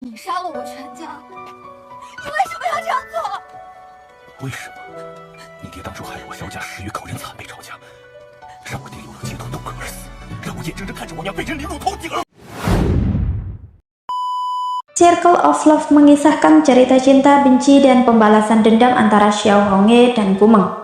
你杀了我全家，你为什么要这样做？为什么？你爹当初害了我萧家10余口人惨被抄家，让我爹流落街头冻渴而死，让我眼睁睁看着我娘被人凌辱头颈而。Circle of Love mengisahkan cerita cinta, benci, dan pembalasan dendam antara Xiao Hongye dan Gumeng.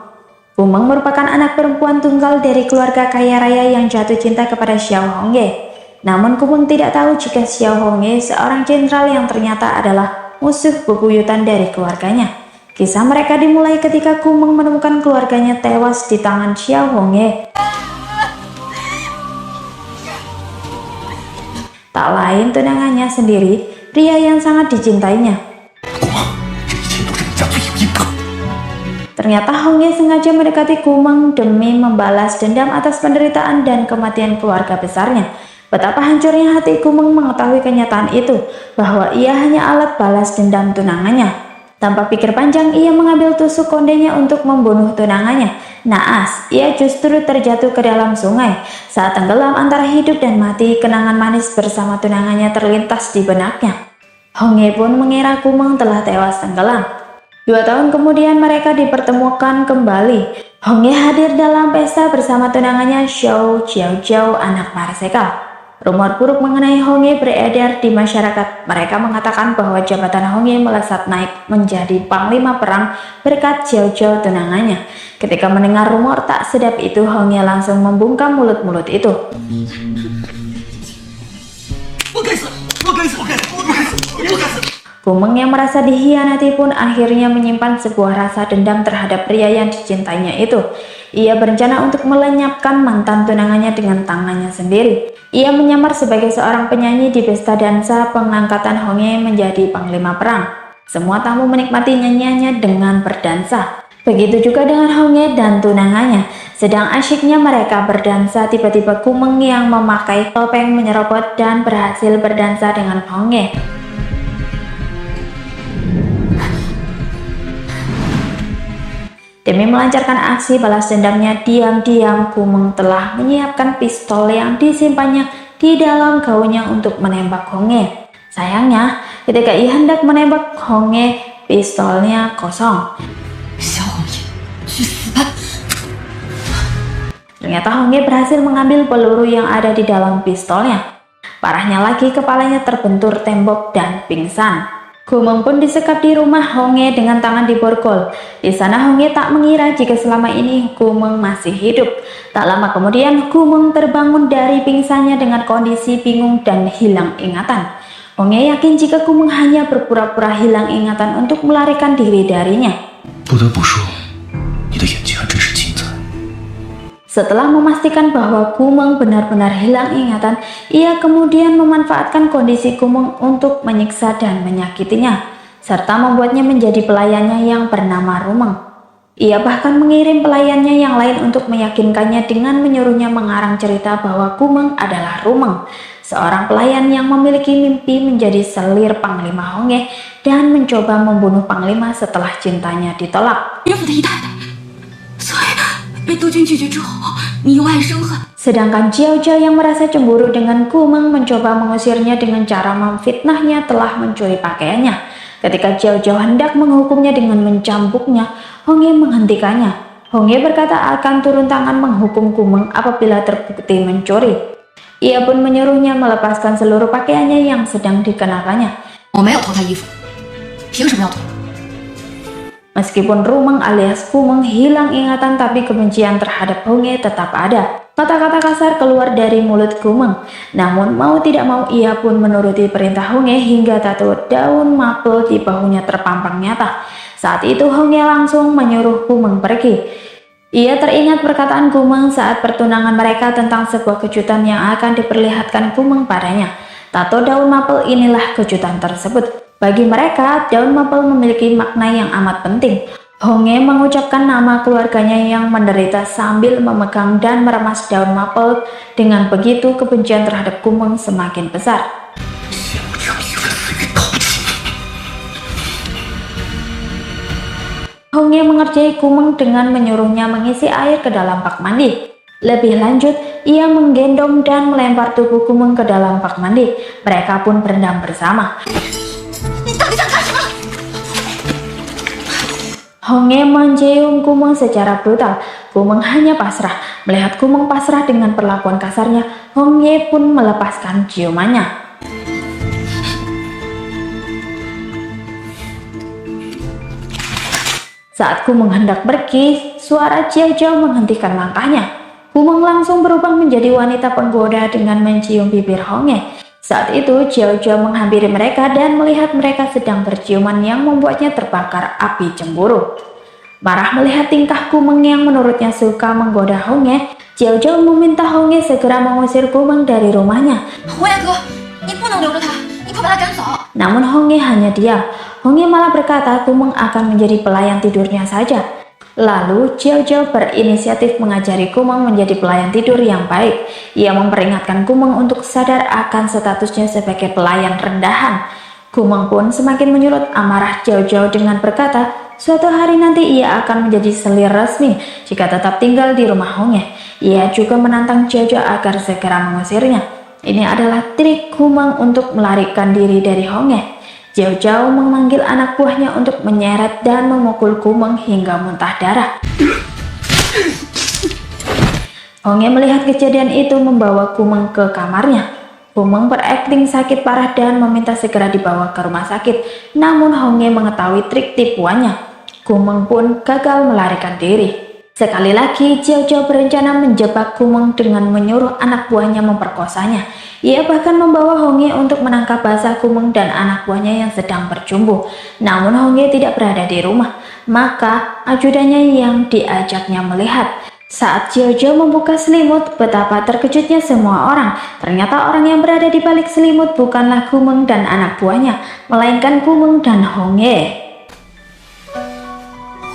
Gumeng merupakan anak perempuan tunggal dari keluarga kaya raya yang jatuh cinta kepada Xiao Hongye. Namun Gumeng tidak tahu jika Xiao Hongye seorang jenderal yang ternyata adalah musuh bebuyutan dari keluarganya. Kisah mereka dimulai ketika Gumeng menemukan keluarganya tewas di tangan Xiao Hongye. Tak lain tunangannya sendiri, pria yang sangat dicintainya. Ternyata Hongye sengaja mendekati Gumeng demi membalas dendam atas penderitaan dan kematian keluarga besarnya. Betapa hancurnya hati Gumeng mengetahui kenyataan itu, bahwa ia hanya alat balas dendam tunangannya. Tanpa pikir panjang, ia mengambil tusuk kondenya untuk membunuh tunangannya. Naas, ia justru terjatuh ke dalam sungai. Saat tenggelam antara hidup dan mati, kenangan manis bersama tunangannya terlintas di benaknya. Hongye pun mengira Gumeng telah tewas tenggelam. 2 tahun kemudian mereka dipertemukan kembali. Hongye hadir dalam pesta bersama tunangannya Xiao Jiaojiao, anak Marsekal. Rumor buruk mengenai Hongye beredar di masyarakat. Mereka mengatakan bahwa jabatan Hongye melesat naik menjadi panglima perang berkat Jiaojiao tunangannya. Ketika mendengar rumor tak sedap itu, Hongye langsung membungkam mulut-mulut itu. Gumeng yang merasa dikhianati pun akhirnya menyimpan sebuah rasa dendam terhadap pria yang dicintainya itu. Ia berencana untuk melenyapkan mantan tunangannya dengan tangannya sendiri. Ia menyamar sebagai seorang penyanyi di pesta dansa pengangkatan Hongye menjadi panglima perang. Semua tamu menikmati nyanyiannya dengan berdansa. Begitu juga dengan Hongye dan tunangannya. Sedang asyiknya mereka berdansa, tiba-tiba Gumeng yang memakai topeng menyerobot dan berhasil berdansa dengan Hongye. Demi melancarkan aksi balas dendamnya, diam-diam Gumeng telah menyiapkan pistol yang disimpannya di dalam gaunnya untuk menembak Hongye. Sayangnya, ketika ia hendak menembak Hongye, pistolnya kosong. Ternyata Hongye berhasil mengambil peluru yang ada di dalam pistolnya. Parahnya lagi, kepalanya terbentur tembok dan pingsan. Gumeng pun disekap di rumah Hongye dengan tangan diborgol. Di sana Hongye tak mengira jika selama ini Gumeng masih hidup. Tak lama kemudian Gumeng terbangun dari pingsannya dengan kondisi bingung dan hilang ingatan. Hongye yakin jika Gumeng hanya berpura-pura hilang ingatan untuk melarikan diri darinya. Setelah memastikan bahwa Gumeng benar-benar hilang ingatan, ia kemudian memanfaatkan kondisi Gumeng untuk menyiksa dan menyakitinya, serta membuatnya menjadi pelayannya yang bernama Rumeng. Ia bahkan mengirim pelayannya yang lain untuk meyakinkannya dengan menyuruhnya mengarang cerita bahwa Gumeng adalah Rumeng, seorang pelayan yang memiliki mimpi menjadi selir Panglima Hongye dan mencoba membunuh Panglima setelah cintanya ditolak. Sedangkan Jiaojiao yang merasa cemburu dengan Gumeng mencoba mengusirnya dengan cara memfitnahnya telah mencuri pakaiannya. Ketika Jiaojiao hendak menghukumnya dengan mencambuknya, Hongye menghentikannya. Hongye berkata akan turun tangan menghukum Gumeng apabila terbukti mencuri. Ia pun menyuruhnya melepaskan seluruh pakaiannya yang sedang dikenakannya. Meskipun Rumeng alias Gumeng hilang ingatan, tapi kebencian terhadap Hongye tetap ada. Kata-kata kasar keluar dari mulut Gumeng. Namun mau tidak mau ia pun menuruti perintah Hongye hingga tato daun mapel di bahunya terpampang nyata. Saat itu Hongye langsung menyuruh Gumeng pergi. Ia teringat perkataan Gumeng saat pertunangan mereka tentang sebuah kejutan yang akan diperlihatkan Gumeng padanya. Tato daun mapel inilah kejutan tersebut. Bagi mereka, daun mapel memiliki makna yang amat penting. Hongye mengucapkan nama keluarganya yang menderita sambil memegang dan meremas daun mapel. Dengan begitu, kebencian terhadap Gumeng semakin besar. Hongye mengerjai Gumeng dengan menyuruhnya mengisi air ke dalam bak mandi. Lebih lanjut, ia menggendong dan melempar tubuh Gumeng ke dalam bak mandi. Mereka pun berendam bersama. 到底想干什么？ Hongye mencium Kumeng secara brutal. Kumeng hanya pasrah. Melihat Kumeng pasrah dengan perlakuan kasarnya, Hongye pun melepaskan ciumannya. Saat Kumeng hendak pergi, suara Jiao Jiao menghentikan langkahnya. Kumeng langsung berubah menjadi wanita penggoda dengan mencium bibir Hongye. Saat itu Jiao Jiao menghampiri mereka dan melihat mereka sedang berciuman yang membuatnya terbakar api cemburu. Marah melihat tingkah Kumeng yang menurutnya suka menggoda Hongye, Jiao Jiao meminta Hongye segera mengusir Kumeng dari rumahnya. 胡爷哥，你不能留着他，你快把他赶走！ Namun Hongye hanya diam. Hongye malah berkata Kumeng akan menjadi pelayan tidurnya saja. Lalu Jiao Jiao berinisiatif mengajari Kumeng menjadi pelayan tidur yang baik. Ia memperingatkan Kumeng untuk sadar akan statusnya sebagai pelayan rendahan. Kumeng pun semakin menyulut amarah Jiao Jiao dengan berkata, suatu hari nanti ia akan menjadi selir resmi jika tetap tinggal di rumah Hongye. Ia juga menantang Jiao Jiao agar segera mengusirnya. Ini adalah trik Kumeng untuk melarikan diri dari Hongye. Jiao Jiao memanggil anak buahnya untuk menyeret dan memukul Kumeng hingga muntah darah. Hongye melihat kejadian itu membawa Kumeng ke kamarnya. Kumeng berakting sakit parah dan meminta segera dibawa ke rumah sakit. Namun Hongye mengetahui trik tipuannya. Kumeng pun gagal melarikan diri. Sekali lagi Jiao Jiao berencana menjebak Kumeng dengan menyuruh anak buahnya memperkosanya. Ia bahkan membawa Hongye untuk menangkap basah Kumeng dan anak buahnya yang sedang bercumbu. Namun Hongye tidak berada di rumah. Maka ajudannya yang diajaknya melihat. Saat Jiao Jiao membuka selimut, betapa terkejutnya semua orang. Ternyata orang yang berada di balik selimut bukanlah Kumeng dan anak buahnya, melainkan Kumeng dan Hongye.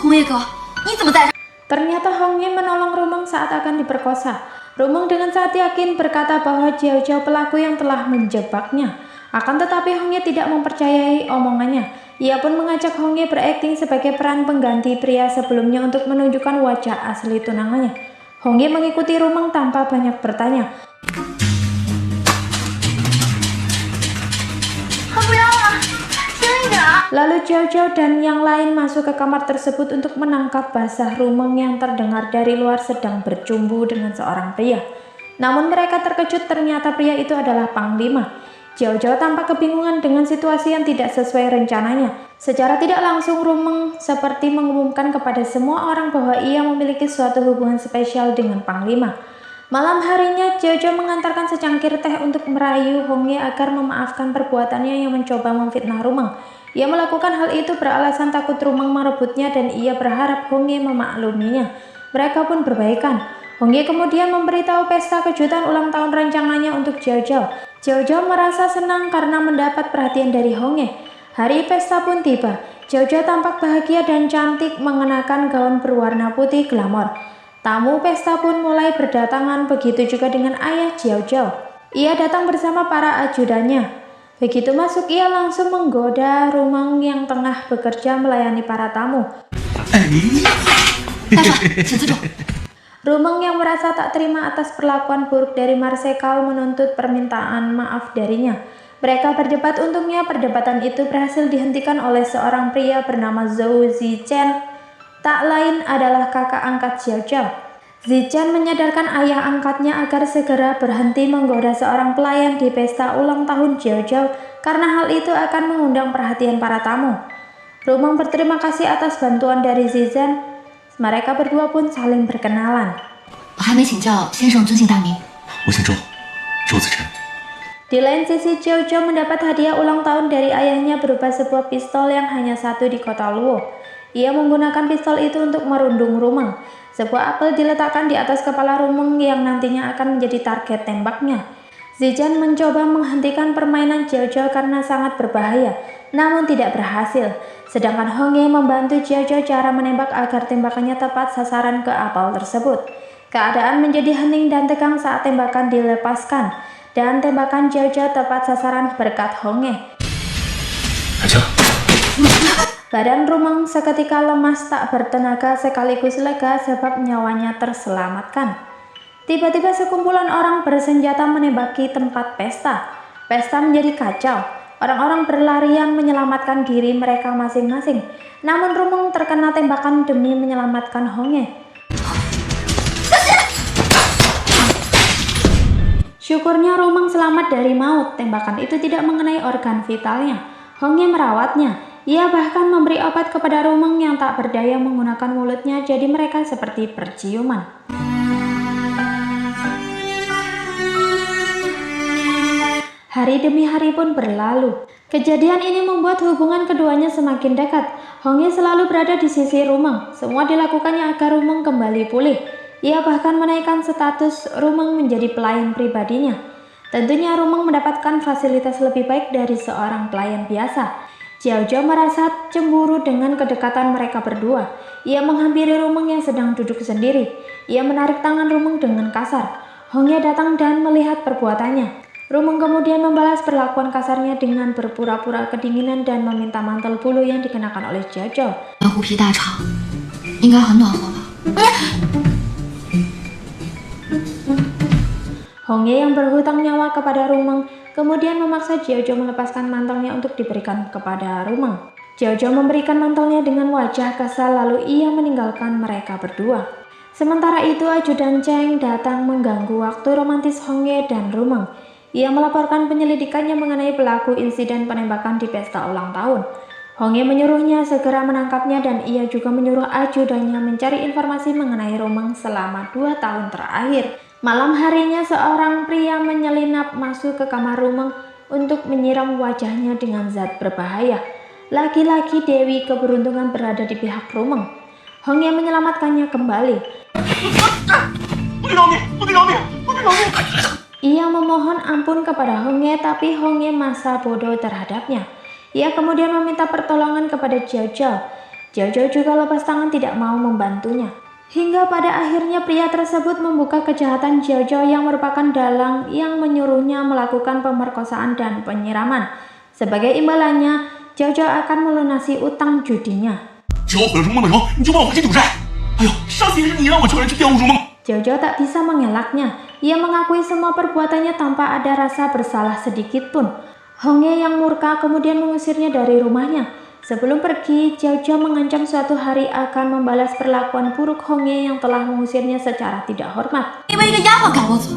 胡爷哥，你怎么在这？ Ternyata Hongye menolong Rumeng saat akan diperkosa. Rumeng dengan sangat yakin berkata bahwa Jiao Jiao pelaku yang telah menjebaknya. Akan tetapi Hongye tidak mempercayai omongannya. Ia pun mengajak Hongye berakting sebagai peran pengganti pria sebelumnya untuk menunjukkan wajah asli tunangannya. Hongye mengikuti Rumeng tanpa banyak bertanya. 不要了，轻一点啊！ Lalu Jiao Jiao dan yang lain masuk ke kamar tersebut untuk menangkap basah Rumeng yang terdengar dari luar sedang bercumbu dengan seorang pria. Namun mereka terkejut ternyata pria itu adalah Panglima. Jiao Jiao tampak kebingungan dengan situasi yang tidak sesuai rencananya. Secara tidak langsung Rumeng seperti mengumumkan kepada semua orang bahwa ia memiliki suatu hubungan spesial dengan Panglima. Malam harinya Jiao Jiao mengantarkan secangkir teh untuk merayu Hongye agar memaafkan perbuatannya yang mencoba memfitnah Rumeng. Ia melakukan hal itu beralasan takut Rumeng merebutnya dan ia berharap Hongye memakluminya. Mereka pun berbaikan. Hongye kemudian memberitahu pesta kejutan ulang tahun rancangannya untuk Jiao Jiao. Jiao Jiao merasa senang karena mendapat perhatian dari Hongye. Hari pesta pun tiba. Jiao Jiao tampak bahagia dan cantik mengenakan gaun berwarna putih glamor. Tamu pesta pun mulai berdatangan, begitu juga dengan ayah Jiao Jiao. Ia datang bersama para ajudannya. Begitu masuk ia langsung menggoda Rumeng yang tengah bekerja melayani para tamu. 大少，请自重。 Rumeng yang merasa tak terima atas perlakuan buruk dari Marsekal menuntut permintaan maaf darinya. Mereka berdebat, untungnya perdebatan itu berhasil dihentikan oleh seorang pria bernama Zhou Zichen. Tak lain adalah kakak angkat Jiao Jiao. Zichen menyadarkan ayah angkatnya agar segera berhenti menggoda seorang pelayan di pesta ulang tahun Jiao Jiao karena hal itu akan mengundang perhatian para tamu. Rumeng berterima kasih atas bantuan dari Zichen. Mereka berdua pun saling berkenalan. 我还没请教先生尊姓大名。我姓周，周子辰。 Di lain sisi, Jiao Jiao mendapat hadiah ulang tahun dari ayahnya berupa sebuah pistol yang hanya satu di kota Luo. Ia menggunakan pistol itu untuk merundung Rumeng. Sebuah apel diletakkan di atas kepala Rumeng yang nantinya akan menjadi target tembaknya. Zichen mencoba menghentikan permainan Jiao Jiao karena sangat berbahaya, namun tidak berhasil. Sedangkan Hongye membantu Jiao Jiao cara menembak agar tembakannya tepat sasaran ke apel tersebut. Keadaan menjadi hening dan tegang saat tembakan dilepaskan, dan tembakan Jiao Jiao tepat sasaran berkat Hongye. Badan Rumeng seketika lemas tak bertenaga sekaligus lega sebab nyawanya terselamatkan. Tiba-tiba sekumpulan orang bersenjata menembaki tempat pesta. Pesta menjadi kacau. Orang-orang berlarian menyelamatkan diri mereka masing-masing. Namun Rumeng terkena tembakan demi menyelamatkan Hongye. Syukurnya Rumeng selamat dari maut. Tembakan itu tidak mengenai organ vitalnya. Hongye merawatnya. Ia bahkan memberi obat kepada Rumeng yang tak berdaya menggunakan mulutnya, jadi mereka seperti perciuman. Hari demi hari pun berlalu. Kejadian ini membuat hubungan keduanya semakin dekat. Hongye selalu berada di sisi Rumeng. Semua dilakukannya agar Rumeng kembali pulih. Ia bahkan menaikkan status Rumeng menjadi pelayan pribadinya. Tentunya Rumeng mendapatkan fasilitas lebih baik dari seorang pelayan biasa. Xiao Zhao merasa cemburu dengan kedekatan mereka berdua. Ia menghampiri Rumeng yang sedang duduk sendiri. Ia menarik tangan Rumeng dengan kasar. Hongye datang dan melihat perbuatannya. Rumeng kemudian membalas perlakuan kasarnya dengan berpura-pura kedinginan dan meminta mantel bulu yang dikenakan oleh Xiao Zhao. 虎皮大肠应该很暖和吧？ Hongye yang berhutang nyawa kepada Rumeng kemudian memaksa Xiao Zhao melepaskan mantelnya untuk diberikan kepada Rumeng. Xiao Zhao memberikan mantelnya dengan wajah kesal, lalu ia meninggalkan mereka berdua. Sementara itu ajudan Cheng datang mengganggu waktu romantis Hongye dan Rumeng. Ia melaporkan penyelidikannya mengenai pelaku insiden penembakan di pesta ulang tahun. Hongye menyuruhnya segera menangkapnya dan ia juga menyuruh ajudannya mencari informasi mengenai Rumeng selama 2 tahun terakhir. Malam harinya seorang pria menyelinap masuk ke kamar Rumeng untuk menyiram wajahnya dengan zat berbahaya. Laki-laki Dewi Keberuntungan berada di pihak Rumeng. Hongye menyelamatkannya kembali. Ia memohon ampun kepada Hongye, tapi Hongye masa bodoh terhadapnya. Ia kemudian meminta pertolongan kepada Xiao Zhao. Xiao Zhao juga lepas tangan tidak mau membantunya. Hingga pada akhirnya pria tersebut membuka kejahatan Xiao Zhao yang merupakan dalang yang menyuruhnya melakukan pemerkosaan dan penyiraman. Sebagai imbalannya, Xiao Zhao akan melunasi utang judinya. 只要毁了如梦的容，你就帮我还清赌债。哎呦，上次也是你让我叫人去玷污如梦。 Xiao Zhao tak bisa mengelaknya. Ia mengakui semua perbuatannya tanpa ada rasa bersalah sedikit pun. Hongye yang murka kemudian mengusirnya dari rumahnya. Sebelum pergi, Xiao Zhao mengancam suatu hari akan membalas perlakuan buruk Hongye yang telah mengusirnya secara tidak hormat. 因为一个丫鬟赶我走，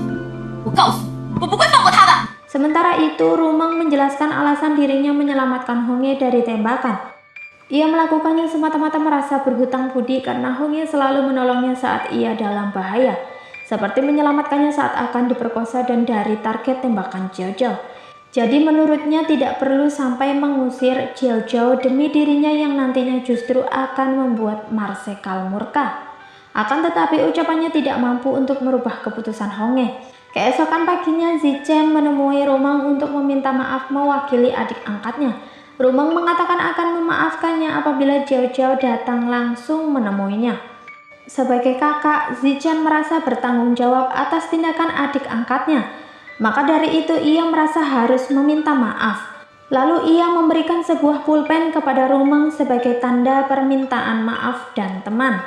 我告诉你，我不会放过她的。 Sementara itu, Rumeng menjelaskan alasan dirinya menyelamatkan Hongye dari tembakan. Ia melakukannya semata-mata merasa berhutang budi karena Hongye selalu menolongnya saat ia dalam bahaya, seperti menyelamatkannya saat akan diperkosa dan dari target tembakan Xiao Zhao. Jadi menurutnya tidak perlu sampai mengusir Xiao Zhao demi dirinya yang nantinya justru akan membuat Marsekal murka. Akan tetapi ucapannya tidak mampu untuk merubah keputusan Hongye. Keesokan paginya Zichen menemui Rumeng untuk meminta maaf mewakili adik angkatnya. Rumeng mengatakan akan memaafkannya apabila Xiao Zhao datang langsung menemuinya. Sebagai kakak, Zichen merasa bertanggung jawab atas tindakan adik angkatnya. Maka dari itu ia merasa harus meminta maaf. Lalu ia memberikan sebuah pulpen kepada Rumeng sebagai tanda permintaan maaf dan teman.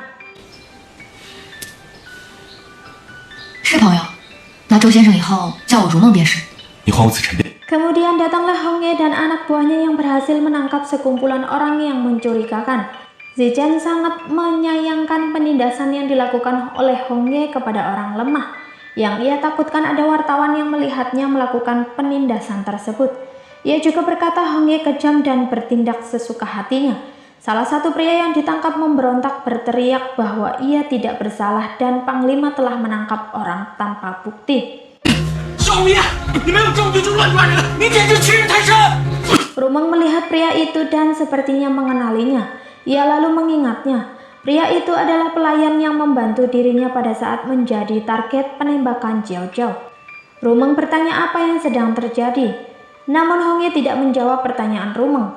是朋友，那周先生以后叫我如梦便是。你还我此陈便。 Kemudian datanglah Hongye dan anak buahnya yang berhasil menangkap sekumpulan orang yang mencurigakan. Zichen sangat menyayangkan penindasan yang dilakukan oleh Hongye kepada orang lemah. Yang ia takutkan ada wartawan yang melihatnya melakukan penindasan tersebut. Ia juga berkata Hongye kejam dan bertindak sesuka hatinya. Salah satu pria yang ditangkap memberontak berteriak bahwa ia tidak bersalah dan Panglima telah menangkap orang tanpa bukti. 小龙爷，你没有证据就乱抓人，你简直欺人太甚！ Rumeng melihat pria itu dan sepertinya mengenalinya. Ia lalu mengingatnya. Pria itu adalah pelayan yang membantu dirinya pada saat menjadi target penembakan Xiao Zhao. Rumeng bertanya apa yang sedang terjadi. Namun Hongye tidak menjawab pertanyaan Rumeng.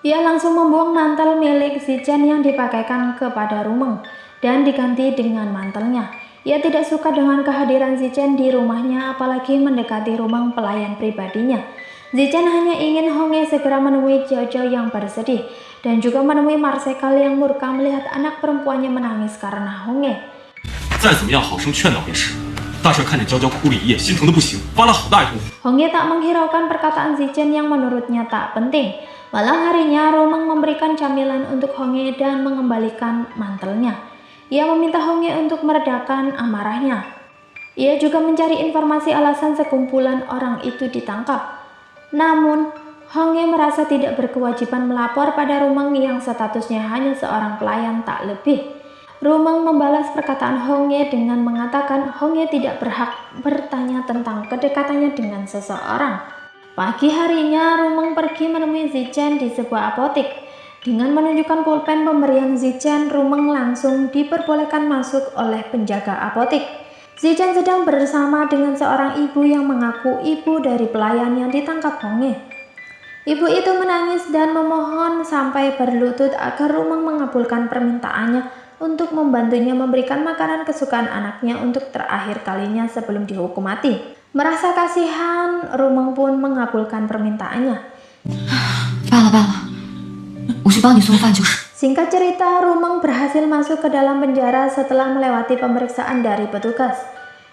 Ia langsung membuang mantel milik Zichen yang dipakaikan kepada Rumeng dan diganti dengan mantelnya. Ia tidak suka dengan kehadiran Zichen di rumahnya, apalagi mendekati rumah pelayan pribadinya. Zichen hanya ingin Hongye segera menemui Xiao Zhao yang bersedih, dan juga menemui Marsekal yang murka melihat anak perempuannya menangis karena Hongye. 再怎么样好生劝导便是，大帅看见娇娇哭了一夜，心疼的不行，发了好大一通。 Hongye tak menghiraukan perkataan Zichen yang menurutnya tak penting. Malam harinya, Rumeng memberikan camilan untuk Hongye dan mengembalikan mantelnya. Ia meminta Hongye untuk meredakan amarahnya. Ia juga mencari informasi alasan sekumpulan orang itu ditangkap. Namun, Hongye merasa tidak berkewajiban melapor pada Rumeng yang statusnya hanya seorang pelayan tak lebih. Rumeng membalas perkataan Hongye dengan mengatakan Hongye tidak berhak bertanya tentang kedekatannya dengan seseorang. Pagi harinya, Rumeng pergi menemui Zichen di sebuah apotek. Dengan menunjukkan pulpen pemberian Zichen, Rumeng langsung diperbolehkan masuk oleh penjaga apotek. Zichen sedang bersama dengan seorang ibu yang mengaku ibu dari pelayan yang ditangkap Hongye. Ibu itu menangis dan memohon sampai berlutut agar Rumeng mengabulkan permintaannya untuk membantunya memberikan makanan kesukaan anaknya untuk terakhir kalinya sebelum dihukum mati. Merasa kasihan, Rumeng pun mengabulkan permintaannya. 罢了罢了，我去帮你送饭就是。 Singkat cerita, Rumeng berhasil masuk ke dalam penjara setelah melewati pemeriksaan dari petugas.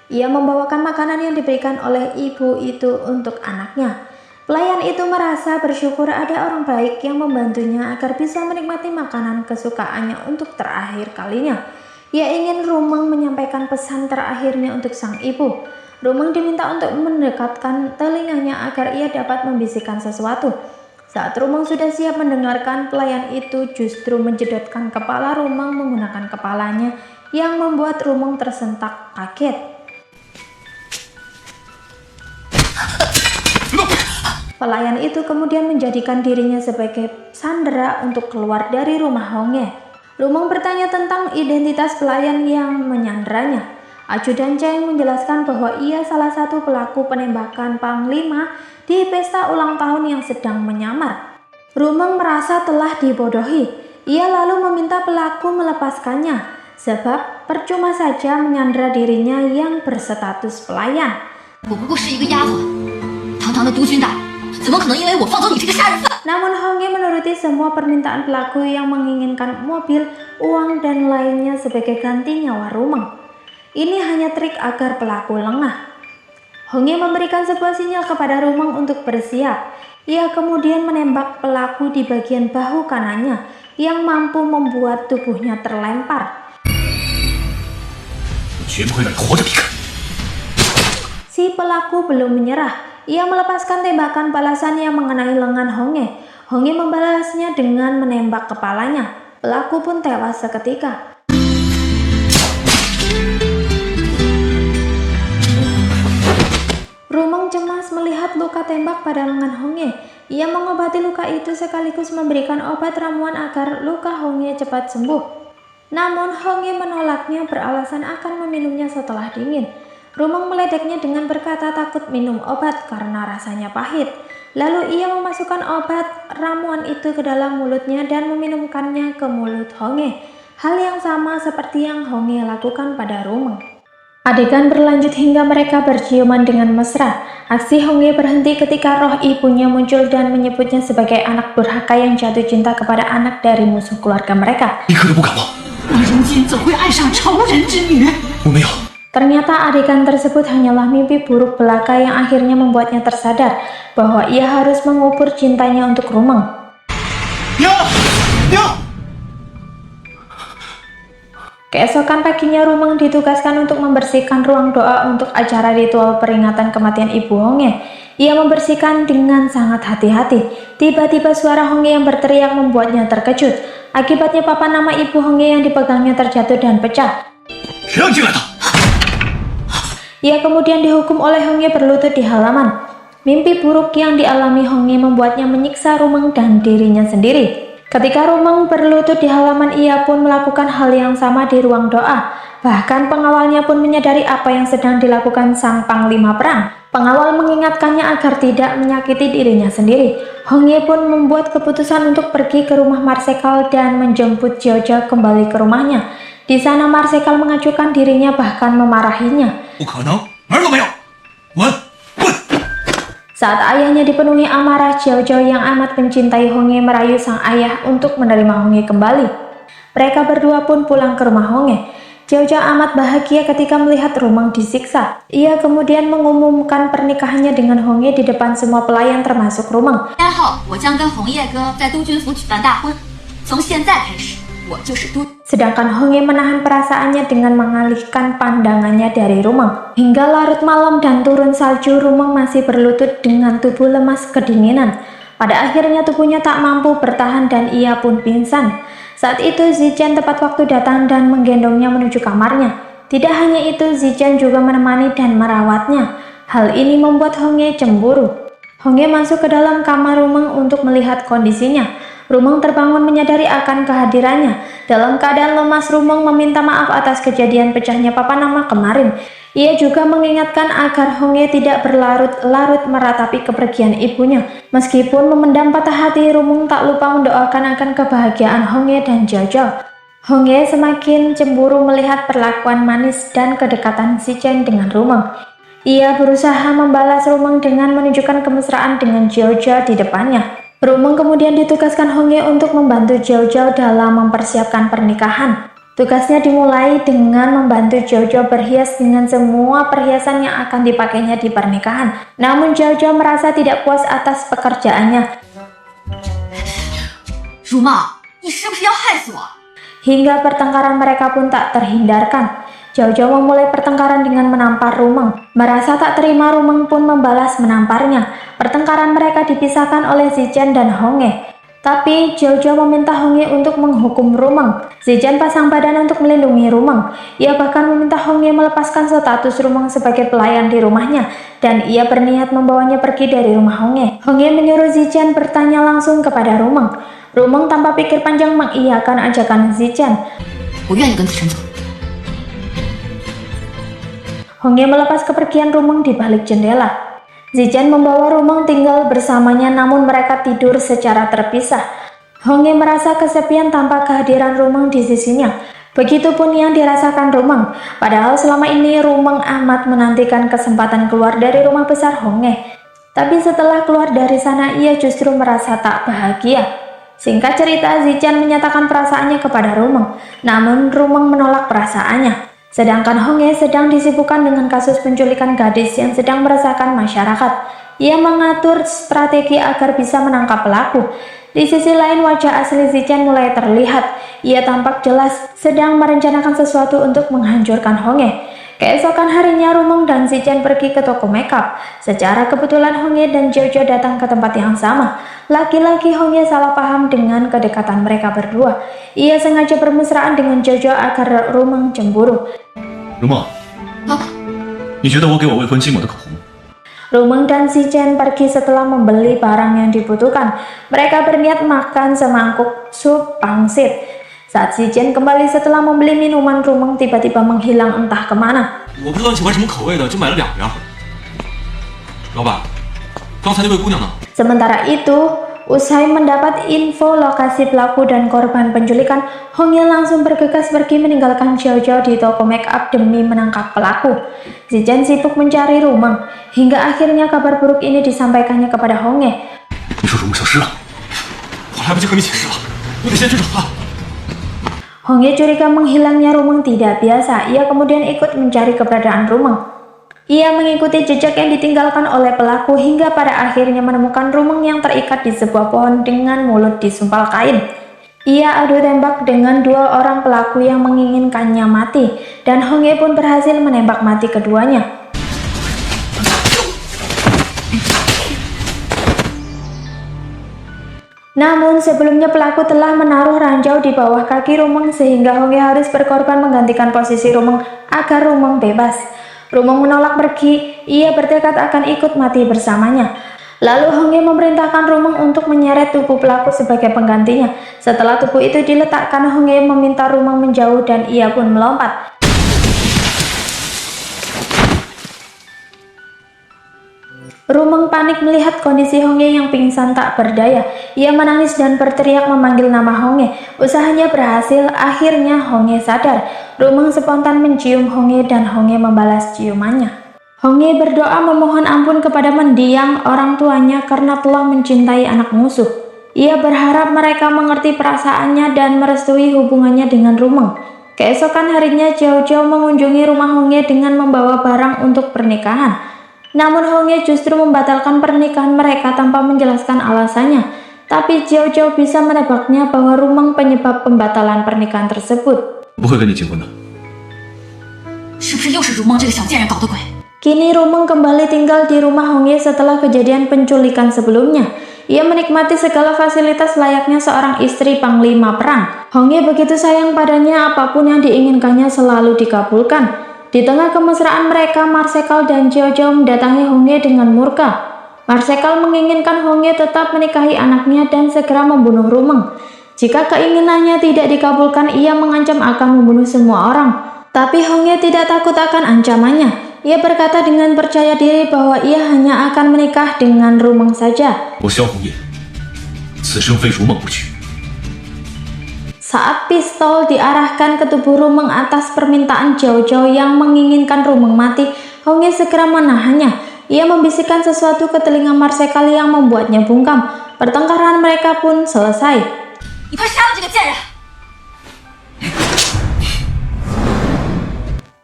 Ia membawakan makanan yang diberikan oleh ibu itu untuk anaknya. Pelayan itu merasa bersyukur ada orang baik yang membantunya agar bisa menikmati makanan kesukaannya untuk terakhir kalinya. Ia ingin Rumeng menyampaikan pesan terakhirnya untuk sang ibu. Rumeng diminta untuk mendekatkan telinganya agar ia dapat membisikkan sesuatu. Saat Rumeng sudah siap mendengarkan, pelayan itu justru menjedotkan kepala Rumeng menggunakan kepalanya yang membuat Rumeng tersentak kaget. Pelayan itu kemudian menjadikan dirinya sebagai sandera untuk keluar dari rumah Hongye. Rumeng bertanya tentang identitas pelayan yang menyanderanya. Ajudan Cheng menjelaskan bahwa ia salah satu pelaku penembakan Panglima di pesta ulang tahun yang sedang menyamar. Rumeng merasa telah dibodohi. Ia lalu meminta pelaku melepaskannya, sebab percuma saja menyandera dirinya yang berstatus pelayan. 我不过是一个丫鬟，堂堂的督军大人。 怎么可能因为我放走你这个杀人犯？ Namun Hongye menuruti semua permintaan pelaku yang menginginkan mobil, uang, dan lainnya sebagai ganti nyawa Rumeng. Ini hanya trik agar pelaku lengah. Hongye memberikan sebuah sinyal kepada Rumeng untuk bersiap. Ia kemudian menembak pelaku di bagian bahu kanannya yang mampu membuat tubuhnya terlempar. Si pelaku belum menyerah. Ia melepaskan tembakan balasan yang mengenai lengan Hongye. Hongye membalasnya dengan menembak kepalanya. Pelaku pun tewas seketika. Rumeng cemas melihat luka tembak pada lengan Hongye. Ia mengobati luka itu sekaligus memberikan obat ramuan agar luka Hongye cepat sembuh. Namun Hongye menolaknya beralasan akan meminumnya setelah dingin. Rumeng meledeknya dengan berkata takut minum obat karena rasanya pahit. Lalu ia memasukkan obat ramuan itu ke dalam mulutnya dan meminumkannya ke mulut Hongye. Hal yang sama seperti yang Hongye lakukan pada Rumeng. Adegan berlanjut hingga mereka berciuman dengan mesra. Aksi Hongye berhenti ketika roh ibunya muncul dan menyebutnya sebagai anak durhaka yang jatuh cinta kepada anak dari musuh keluarga mereka. 一刻都不敢忘。那人间怎会爱上仇人之女？ 我没有。 Ternyata adegan tersebut hanyalah mimpi buruk belaka yang akhirnya membuatnya tersadar bahwa ia harus mengubur cintanya untuk Rumeng. Keesokan paginya Rumeng ditugaskan untuk membersihkan ruang doa untuk acara ritual peringatan kematian ibu Hongye. Ia membersihkan dengan sangat hati-hati. Tiba-tiba suara Hongye yang berteriak membuatnya terkejut. Akibatnya papan nama ibu Hongye yang dipegangnya terjatuh dan pecah. Ia kemudian dihukum oleh Hongye berlutut di halaman. Mimpi buruk yang dialami Hongye membuatnya menyiksa Rumeng dan dirinya sendiri. Ketika Rumeng berlutut di halaman, ia pun melakukan hal yang sama di ruang doa. Bahkan pengawalnya pun menyadari apa yang sedang dilakukan sang panglima perang. Pengawal mengingatkannya agar tidak menyakiti dirinya sendiri. Hongye pun membuat keputusan untuk pergi ke rumah Marsekal dan menjemput Jiao kembali ke rumahnya. Di sana Marsekal mengacuhkan dirinya bahkan memarahinya. 不可能，门都没有！滚！滚！ Saat ayahnya dipenuhi amarah, Jiao yang amat mencintai Hongye merayu sang ayah untuk menerima Hongye kembali. Mereka berdua pun pulang ke rumah Hongye. Jiao Jiao amat bahagia ketika melihat Rumeng disiksa. Ia kemudian mengumumkan pernikahannya dengan Hongye di depan semua pelayan termasuk Rumeng. 3号，我将跟红叶哥在都军府举办大婚，从现在开始，我就是都。 Sedangkan Hongye menahan perasaannya dengan mengalihkan pandangannya dari Rumeng. Hingga larut malam dan turun salju, Rumeng masih berlutut dengan tubuh lemas kedinginan. Pada akhirnya tubuhnya tak mampu bertahan dan ia pun pingsan. Saat itu Zichen tepat waktu datang dan menggendongnya menuju kamarnya. Tidak hanya itu, Zichen juga menemani dan merawatnya. Hal ini membuat Hongye cemburu. Hongye masuk ke dalam kamar Rumeng untuk melihat kondisinya. Rumeng terbangun menyadari akan kehadirannya. Dalam keadaan lemas, Rumeng meminta maaf atas kejadian pecahnya papan nama kemarin. Ia juga mengingatkan agar Hongye tidak berlarut-larut meratapi kepergian ibunya. Meskipun memendam patah hati, Rumeng tak lupa mendoakan akan kebahagiaan Hongye dan Jiao Jiao. Hongye semakin cemburu melihat perlakuan manis dan kedekatan Zichen dengan Rumeng. Ia berusaha membalas Rumeng dengan menunjukkan kemesraan dengan Jiao Jiao di depannya. Rumeng kemudian ditugaskan Hongye untuk membantu Jiao Jiao dalam mempersiapkan pernikahan. Tugasnya dimulai dengan membantu Jiao Jiao berhias dengan semua perhiasan yang akan dipakainya di pernikahan. Namun Jiao Jiao merasa tidak puas atas pekerjaannya. 如梦，你是不是要害死我？ Hingga pertengkaran mereka pun tak terhindarkan. Jiao Jiao memulai pertengkaran dengan menampar Rumeng. Merasa tak terima, Rumeng pun membalas menamparnya. Pertengkaran mereka dipisahkan oleh Zichen dan Hongye. Tapi Jiao Jiao meminta Hongye untuk menghukum Rumeng. Zichen pasang badan untuk melindungi Rumeng. Ia bahkan meminta Hongye melepaskan status Rumeng sebagai pelayan di rumahnya, dan ia berniat membawanya pergi dari rumah Hongye. Hongye menyuruh Zichen bertanya langsung kepada Rumeng. Rumeng tanpa pikir panjang mengiyakan ajakan Zichen. 我愿意跟子琛走。 Hongye melepas kepergian Rumeng di balik jendela. Zichen membawa Rumeng tinggal bersamanya, namun mereka tidur secara terpisah. Hongye merasa kesepian tanpa kehadiran Rumeng di sisinya. Begitupun yang dirasakan Rumeng. Padahal selama ini Rumeng amat menantikan kesempatan keluar dari rumah besar Hongye. Tapi setelah keluar dari sana, ia justru merasa tak bahagia. Singkat cerita, Zichen menyatakan perasaannya kepada Rumeng. Namun Rumeng menolak perasaannya. Sedangkan Hongye sedang disibukkan dengan kasus penculikan gadis yang sedang meresahkan masyarakat. Ia mengatur strategi agar bisa menangkap pelaku. Di sisi lain, wajah asli Zichen mulai terlihat. Ia tampak jelas sedang merencanakan sesuatu untuk menghancurkan Hongye. Keesokan harinya, Rumeng dan Zichen pergi ke toko makeup. Secara kebetulan Hongye dan Jiao Jiao datang ke tempat yang sama. Laki-laki Hongye salah paham dengan kedekatan mereka berdua. Ia sengaja bermesraan dengan Jiao Jiao agar Rumeng cemburu. 如梦， 爸爸， 你觉得我给我未婚妻抹的口红， Rumeng dan Zichen pergi setelah membeli barang yang dibutuhkan. Mereka berniat makan semangkuk sup pangsit. Saat Zichen kembali setelah membeli minuman, Rumeng tiba-tiba menghilang entah kemana. 我不知道你喜欢什么口味的，就买了2瓶。老板，刚才那位姑娘呢？ Sementara itu, usai mendapat info lokasi pelaku dan korban penculikan, Hongye langsung bergegas pergi meninggalkan Jiao Jiao di toko make up demi menangkap pelaku. Zichen sibuk mencari Rumeng, hingga akhirnya kabar buruk ini disampaikannya kepada Hongye. 你说如梦消失了，我来不及和你解释了，我得先去找她。 Hongye curiga menghilangnya Rumeng tidak biasa. Ia kemudian ikut mencari keberadaan Rumeng. Ia mengikuti jejak yang ditinggalkan oleh pelaku hingga pada akhirnya menemukan Rumeng yang terikat di sebuah pohon dengan mulut disumpal kain. Ia adu tembak dengan 2 orang pelaku yang menginginkannya mati, dan Hongye pun berhasil menembak mati keduanya. Namun sebelumnya pelaku telah menaruh ranjau di bawah kaki Rumeng sehingga Hongye harus berkorban menggantikan posisi Rumeng agar Rumeng bebas. Rumeng menolak pergi, ia bertekad akan ikut mati bersamanya. Lalu Hongye memerintahkan Rumeng untuk menyeret tubuh pelaku sebagai penggantinya. Setelah tubuh itu diletakkan, Hongye meminta Rumeng menjauh dan ia pun melompat. Rumeng panik melihat kondisi Hongye yang pingsan tak berdaya. Ia menangis dan berteriak memanggil nama Hongye. Usahanya berhasil, akhirnya Hongye sadar. Rumeng spontan mencium Hongye dan Hongye membalas ciumannya. Hongye berdoa memohon ampun kepada mendiang orang tuanya karena telah mencintai anak musuh. Ia berharap mereka mengerti perasaannya dan merestui hubungannya dengan Rumeng. Keesokan harinya Jiao Jiao mengunjungi rumah Hongye dengan membawa barang untuk pernikahan. Namun Hongye justru membatalkan pernikahan mereka tanpa menjelaskan alasannya. Tapi Jiao Jiao bisa menebaknya bahwa Rumeng penyebab pembatalan pernikahan tersebut. 不会跟你结婚的。 是不是又是如梦这个小贱人搞的鬼？ Kini Rumeng kembali tinggal di rumah Hongye setelah kejadian penculikan sebelumnya. Ia menikmati segala fasilitas layaknya seorang istri panglima perang. Hongye begitu sayang padanya, apapun yang diinginkannya selalu dikabulkan. Di tengah kemesraan mereka, Marsekal dan Jiao Jiao mendatangi Hongye dengan murka. Marsekal menginginkan Hongye tetap menikahi anaknya dan segera membunuh Rumeng. Jika keinginannya tidak dikabulkan, ia mengancam akan membunuh semua orang. Tapi Hongye tidak takut akan ancamannya. Ia berkata dengan percaya diri bahwa ia hanya akan menikah dengan Rumeng saja. 我萧红叶，此生非如梦不娶。 Saat pistol diarahkan ke tubuh Rumeng atas permintaan Jiao Jiao yang menginginkan Rumeng mati, Hongye segera menahannya. Ia membisikkan sesuatu ke telinga Marsekal yang membuatnya bungkam. Pertengkaran mereka pun selesai. 你快杀了这个贱人！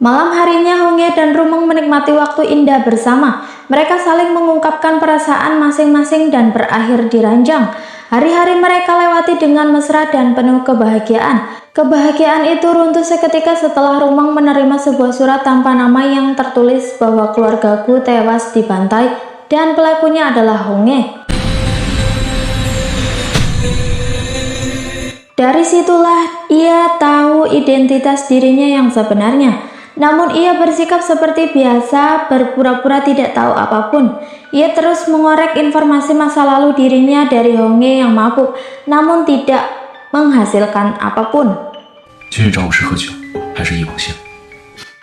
Malam harinya Hongye dan Rumeng menikmati waktu indah bersama. Mereka saling mengungkapkan perasaan masing-masing dan berakhir di ranjang. Hari-hari mereka lewati dengan mesra dan penuh kebahagiaan. Kebahagiaan itu runtuh seketika setelah Rumeng menerima sebuah surat tanpa nama yang tertulis bahwa keluargaku tewas dibantai dan pelakunya adalah Hongye. Dari situlah ia tahu identitas dirinya yang sebenarnya. Namun ia bersikap seperti biasa, berpura-pura tidak tahu apapun. Ia terus mengorek informasi masa lalu dirinya dari Hongye yang mabuk, namun tidak menghasilkan apapun. 今日找我是喝酒，还是忆往昔？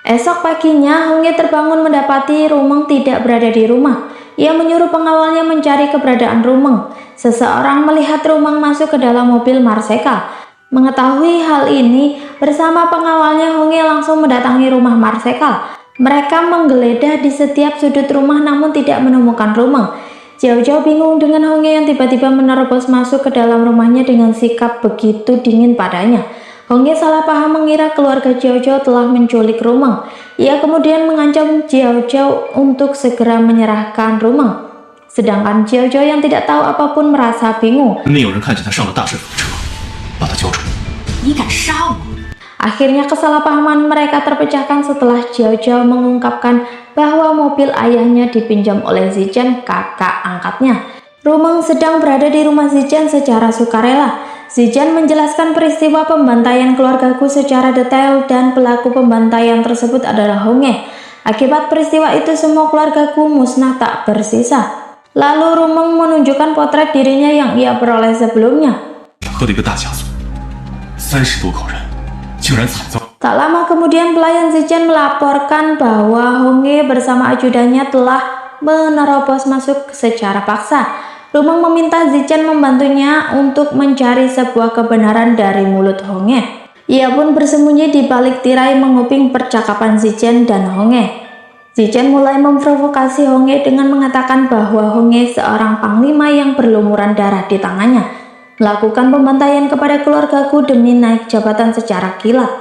Esok paginya, Hongye terbangun mendapati Rumeng tidak berada di rumah. Ia menyuruh pengawalnya mencari keberadaan Rumeng. Seseorang melihat Rumeng masuk ke dalam mobil Marsekal. Mengetahui hal ini, bersama pengawalnya Hongye langsung mendatangi rumah Marsekal. Mereka menggeledah di setiap sudut rumah namun tidak menemukan Rumeng. Jiao Jiao bingung dengan Hongye yang tiba-tiba menerobos masuk ke dalam rumahnya dengan sikap begitu dingin padanya. Hongye salah paham mengira keluarga Jiao Jiao telah menculik Rumeng. Ia kemudian mengancam Jiao Jiao untuk segera menyerahkan Rumeng. Sedangkan Jiao Jiao yang tidak tahu apapun merasa bingung. 那有人看见他上了大顺房车，把他交出来。 你敢杀我？ Akhirnya kesalahpahaman mereka terpecahkan setelah Jiao Jiao mengungkapkan bahwa mobil ayahnya dipinjam oleh Zichen, kakak angkatnya. Rumeng sedang berada di rumah Zichen secara sukarela. Zichen menjelaskan peristiwa pembantaian keluargaku secara detail dan pelaku pembantaian tersebut adalah Hongye. Akibat peristiwa itu semua keluargaku musnah tak bersisa. Lalu Rumeng menunjukkan potret dirinya yang ia peroleh sebelumnya. 和的一个大家族，30多口人，竟然惨遭。 Tak lama kemudian pelayan Zichen melaporkan bahwa Hongye bersama ajudannya telah menerobos masuk secara paksa. Rumeng meminta Zichen membantunya untuk mencari sebuah kebenaran dari mulut Hongye. Ia pun bersembunyi di balik tirai menguping percakapan Zichen dan Hongye. Zichen mulai memprovokasi Hongye dengan mengatakan bahwa Hongye seorang panglima yang berlumuran darah di tangannya. Melakukan pembantaian kepada keluargaku demi naik jabatan secara kilat.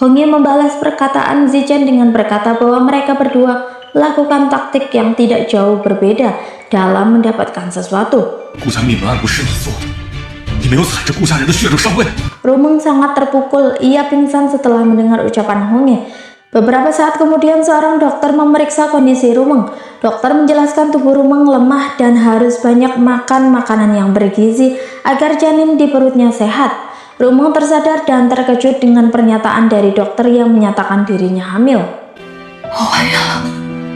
Hongye membalas perkataan Zichen dengan berkata bahwa mereka berdua melakukan taktik yang tidak jauh berbeda dalam mendapatkan sesuatu. 顾家灭门案不是你做的，你没有踩着顾家人的血肉上位。 Rumeng sangat terpukul, ia pingsan setelah mendengar ucapan Hongye. Beberapa saat kemudian seorang dokter memeriksa kondisi Rumeng. Dokter menjelaskan tubuh Rumeng lemah dan harus banyak makan makanan yang bergizi agar janin di perutnya sehat. Rumeng tersadar dan terkejut dengan pernyataan dari dokter yang menyatakan dirinya hamil. 我怀孕了。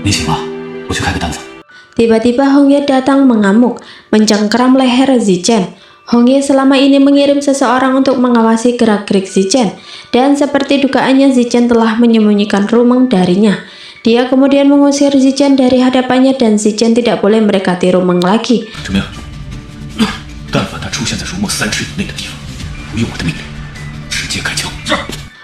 你醒了，我去开个单子。 Tiba-tiba Hongye datang mengamuk, mencengkeram leher Zichen. Hongye selama ini mengirim seseorang untuk mengawasi gerak-gerik Zichen, dan seperti dugaannya Zichen telah menyembunyikan Rumeng darinya. Dia kemudian mengusir Zichen dari hadapannya dan Zichen tidak boleh mendekati Rumeng lagi. 怎么样？但凡他出现在如梦3尺以内的地方，不用我的命令，直接开枪。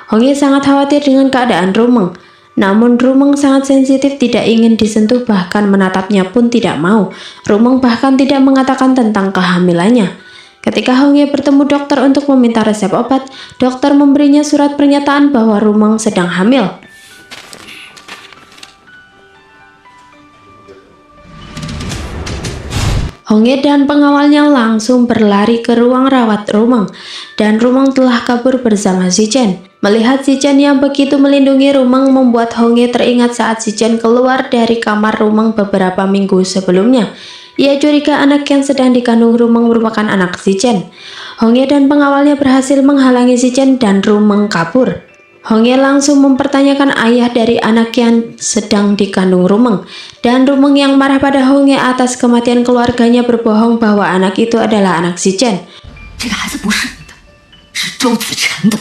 Hongye sangat khawatir dengan keadaan Rumeng. Namun Rumeng sangat sensitif, tidak ingin disentuh, bahkan menatapnya pun tidak mau. Rumeng bahkan tidak mengatakan tentang kehamilannya. Ketika Hongye bertemu dokter untuk meminta resep obat, dokter memberinya surat pernyataan bahwa Rumeng sedang hamil. Hongye dan pengawalnya langsung berlari ke ruang rawat Rumeng, dan Rumeng telah kabur bersama Zichen. Melihat Zichen yang begitu melindungi Rumeng membuat Hongye teringat saat Zichen keluar dari kamar Rumeng beberapa minggu sebelumnya. Ia curiga anak yang sedang dikandung Rumeng merupakan anak Zichen. Hongye dan pengawalnya berhasil menghalangi Zichen dan Rumeng kabur. Hongye langsung mempertanyakan ayah dari anak yang sedang dikandung Rumeng, dan Rumeng yang marah pada Hongye atas kematian keluarganya berbohong bahwa anak itu adalah anak Zichen. 这个孩子不是你的，是周子晨的。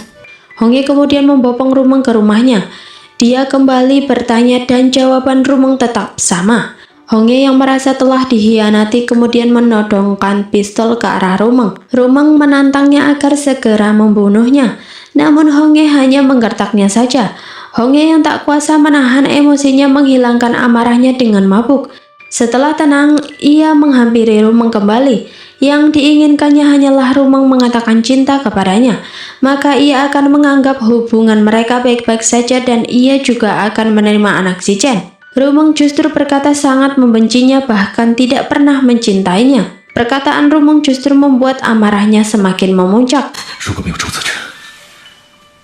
Hongye kemudian membopong Rumeng ke rumahnya. Dia kembali bertanya dan jawaban Rumeng tetap sama. Hongye yang merasa telah dihianati kemudian menodongkan pistol ke arah Rumeng. Rumeng menantangnya agar segera membunuhnya. Namun Hongye hanya menggertaknya saja. Hongye yang tak kuasa menahan emosinya menghilangkan amarahnya dengan mabuk. Setelah tenang, ia menghampiri Rumeng kembali. Yang diinginkannya hanyalah Rumeng mengatakan cinta kepadanya. Maka ia akan menganggap hubungan mereka baik-baik saja dan ia juga akan menerima anak Zichen. Rumeng justru berkata sangat membencinya, bahkan tidak pernah mencintainya. Perkataan Rumeng justru membuat amarahnya semakin memuncak. 如果没有周子晨，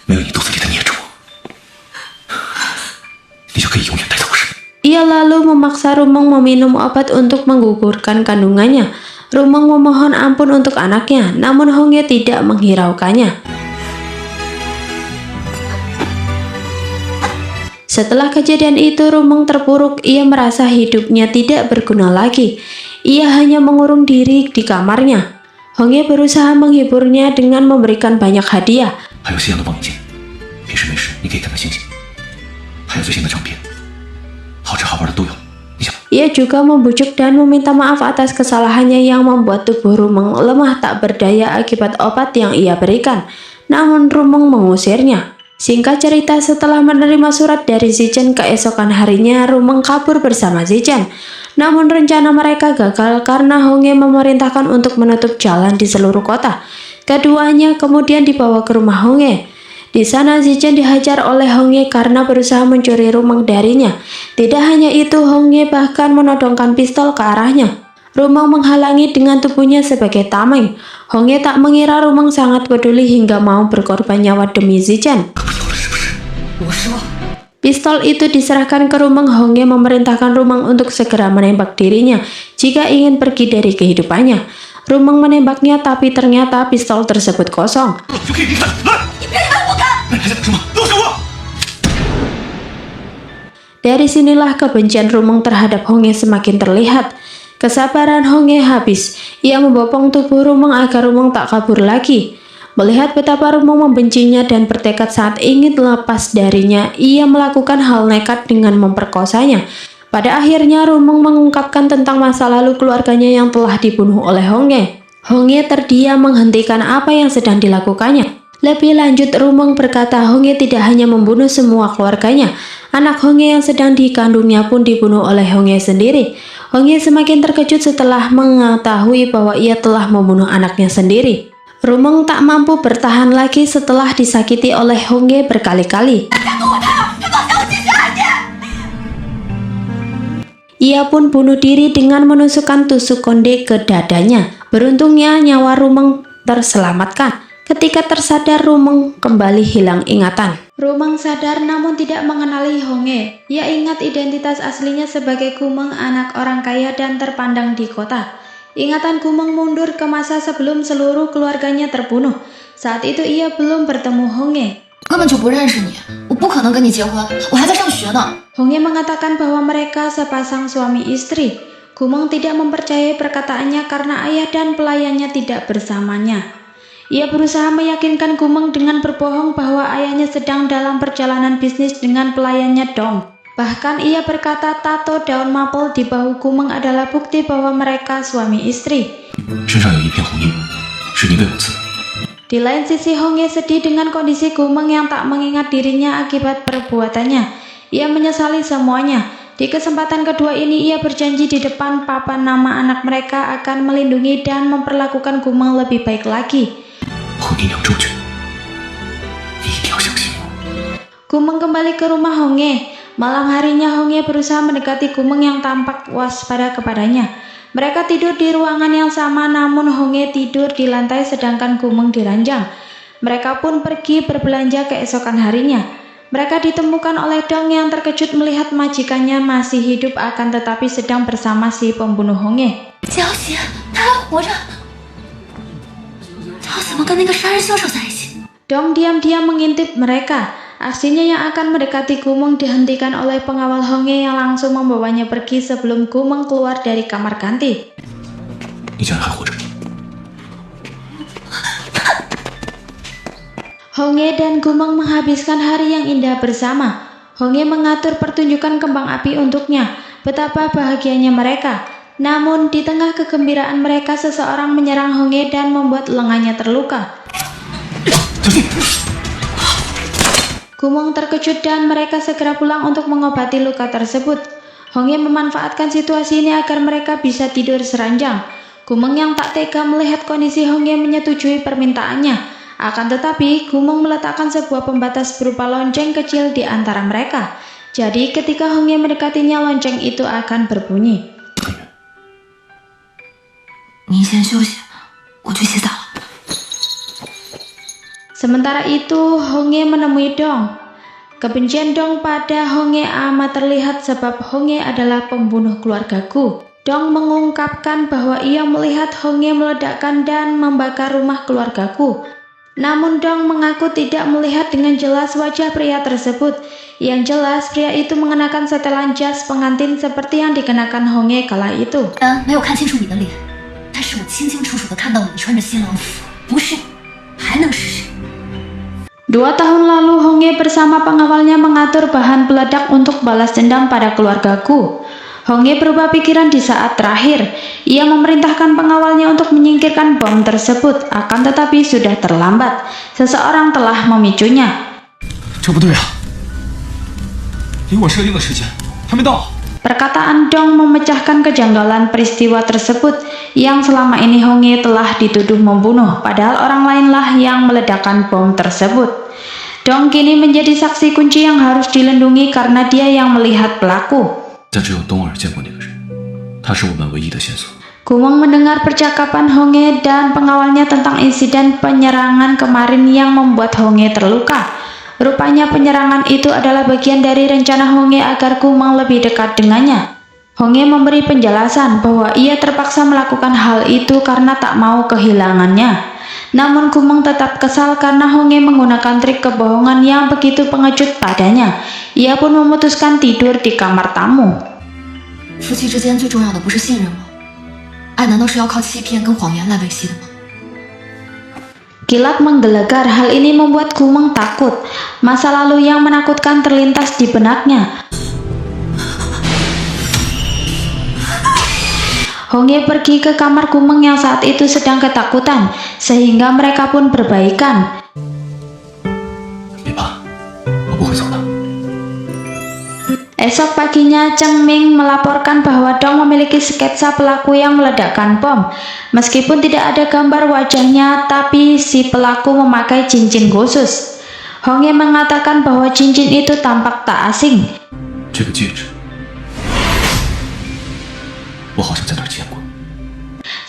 没有你肚子里的孽种，你就可以永远带走我生命。 Ia lalu memaksa Rumeng meminum obat untuk menggugurkan kandungannya. Rumeng memohon ampun untuk anaknya, namun Hongye tidak menghiraukannya. Setelah kejadian itu, Rumeng terpuruk. Ia merasa hidupnya tidak berguna lagi. Ia hanya mengurung diri di kamarnya. Hongye berusaha menghiburnya dengan memberikan banyak hadiah. 还有夕阳的望远镜，平时没事你可以看看星星，还有最新的唱片，好吃好玩的都有。你想？ Ia juga membujuk dan meminta maaf atas kesalahannya yang membuat tubuh Rumeng lemah tak berdaya akibat obat yang ia berikan. Namun Rumeng mengusirnya. Singkat cerita, setelah menerima surat dari Zichen keesokan harinya, Rumeng kabur bersama Zichen. Namun rencana mereka gagal karena Hongye memerintahkan untuk menutup jalan di seluruh kota. Keduanya kemudian dibawa ke rumah Hongye. Di sana Zichen dihajar oleh Hongye karena berusaha mencuri Rumeng darinya. Tidak hanya itu, Hongye bahkan menodongkan pistol ke arahnya. Rumeng menghalangi dengan tubuhnya sebagai tameng. Hongye tak mengira Rumeng sangat peduli hingga mau berkorban nyawa demi Zichen. 我说， Pistol itu diserahkan ke Rumeng. Hongye memerintahkan Rumeng untuk segera menembak dirinya jika ingin pergi dari kehidupannya. Rumeng menembaknya, tapi ternyata pistol tersebut kosong. 你就可以离开，来！你别拦我干！那你还在等什么？都是我！ Dari sinilah kebencian Rumeng terhadap Hongye semakin terlihat. Kesabaran Hongye habis. Ia membopong tubuh Rumeng agar Rumeng tak kabur lagi. Melihat betapa Rumeng membencinya dan bertekad saat ingin lepas darinya, ia melakukan hal nekat dengan memperkosanya. Pada akhirnya Rumeng mengungkapkan tentang masa lalu keluarganya yang telah dibunuh oleh Hongye. Hongye terdiam menghentikan apa yang sedang dilakukannya. Lebih lanjut, Rumeng berkata Hongye tidak hanya membunuh semua keluarganya. Anak Hongye yang sedang dikandungnya pun dibunuh oleh Hongye sendiri. Hongye semakin terkejut setelah mengetahui bahwa ia telah membunuh anaknya sendiri. Rumeng tak mampu bertahan lagi setelah disakiti oleh Hongye berkali-kali. Ia pun bunuh diri dengan menusukkan tusuk konde ke dadanya. Beruntungnya nyawa Rumeng terselamatkan. Ketika tersadar, Rumeng kembali hilang ingatan. Rumeng sadar namun tidak mengenali Hongye. Ia ingat identitas aslinya sebagai Gumeng, anak orang kaya dan terpandang di kota. Ingatan Gumeng mundur ke masa sebelum seluruh keluarganya terbunuh. Saat itu ia belum bertemu Hongye. 根本就不认识你，我不可能跟你结婚，我还在上学呢。 Hongye mengatakan bahwa mereka sepasang suami istri. Gumeng tidak mempercayai perkataannya karena ayah dan pelayannya tidak bersamanya. Ia berusaha meyakinkan Gumeng dengan berbohong bahwa ayahnya sedang dalam perjalanan bisnis dengan pelayannya Dong. Bahkan ia berkata tato daun mapel di bahu Gumeng adalah bukti bahwa mereka suami istri. 身上有一片红印，是你为我刺的。 Di lain sisi, Hongye sedih dengan kondisi Gumeng yang tak mengingat dirinya akibat perbuatannya. Ia menyesali semuanya. Di kesempatan kedua ini ia berjanji di depan papan nama anak mereka akan melindungi dan memperlakukan Gumeng lebih baik lagi. 后猕两周全，你一定要相信我。 Gumeng kembali ke rumah Honge. Malam harinya Honge berusaha mendekati Gumeng yang tampak waspada kepadanya. Mereka tidur di ruangan yang sama, namun Honge tidur di lantai sedangkan Gumeng di ranjang. Mereka pun pergi berbelanja keesokan harinya. Mereka ditemukan oleh Dong yang terkejut melihat majikannya masih hidup akan tetapi sedang bersama si pembunuh Honge. 江小姐，她还活着，她怎么跟那个杀人凶手在一起？ Dong diam-diam mengintip mereka. Aksinya yang akan mendekati Gumeng dihentikan oleh pengawal Honge yang langsung membawanya pergi sebelum Gumeng keluar dari kamar ganti. 你竟然还活着！ Honge dan Gumeng menghabiskan hari yang indah bersama. Honge mengatur pertunjukan kembang api untuknya. Betapa bahagianya mereka. Namun di tengah kegembiraan mereka seseorang menyerang Honge dan membuat lengannya terluka. Gumeng terkejut dan mereka segera pulang untuk mengobati luka tersebut. Honge memanfaatkan situasi ini agar mereka bisa tidur seranjang. Gumeng yang tak tega melihat kondisi Honge menyetujui permintaannya. Akan tetapi, Gumeng meletakkan sebuah pembatas berupa lonceng kecil di antara mereka. Jadi ketika Honge mendekatinya, lonceng itu akan berbunyi. 您先休息，我去洗澡了。 Sementara itu, Honge menemui Dong. Kebencian Dong pada Honge amat terlihat sebab Honge adalah pembunuh keluargaku. Dong mengungkapkan bahwa ia melihat Honge meledakkan dan membakar rumah keluargaku. Namun Dong mengaku tidak melihat dengan jelas wajah pria tersebut. Yang jelas pria itu mengenakan setelan jas pengantin seperti yang dikenakan Honge kala itu. 虽然没有看清楚你的脸，但是我清清楚楚的看到你穿着新郎服，不是，还能是谁？ 2 tahun lalu Honge bersama pengawalnya mengatur bahan peledak untuk balas dendam pada keluargaku. Honge berubah pikiran di saat terakhir. Ia memerintahkan pengawalnya untuk menyingkirkan bom tersebut, akan tetapi sudah terlambat. Seseorang telah memicunya. 这不对啊！离我设定的时间还没到。 Perkataan Dong memecahkan kejanggalan peristiwa tersebut yang selama ini Honge telah dituduh membunuh, padahal orang lainlah yang meledakkan bom tersebut. Dong kini menjadi saksi kunci yang harus dilindungi karena dia yang melihat pelaku. 但只有东儿见过那个人，他是我们唯一的线索。 Gumeng mendengar percakapan Honge dan pengawalnya tentang insiden penyerangan kemarin yang membuat Honge terluka. Rupanya penyerangan itu adalah bagian dari rencana Honge agar Gumeng lebih dekat dengannya. Honge memberi penjelasan bahwa ia terpaksa melakukan hal itu karena tak mau kehilangannya. Namun Gumeng tetap kesal karena Honge menggunakan trik kebohongan yang begitu pengecut padanya. Ia pun memutuskan tidur di kamar tamu. 夫妻之间最重要的不是信任吗？爱难道是要靠欺骗跟谎言来维系的吗？ Kilat menggelegar. Hal ini membuat Gumeng takut. Masa lalu yang menakutkan terlintas di benaknya. Honge pergi ke kamar Gumeng yang saat itu sedang ketakutan, sehingga mereka pun berbaikan. 别怕，我不会走的。 Esok paginya, Cheng Ming melaporkan bahwa Dong memiliki sketsa pelaku yang meledakkan bom. Meskipun tidak ada gambar wajahnya, tapi si pelaku memakai cincin khusus. Honge mengatakan bahwa cincin itu tampak tak asing. 这个戒指，我好像在哪儿见过。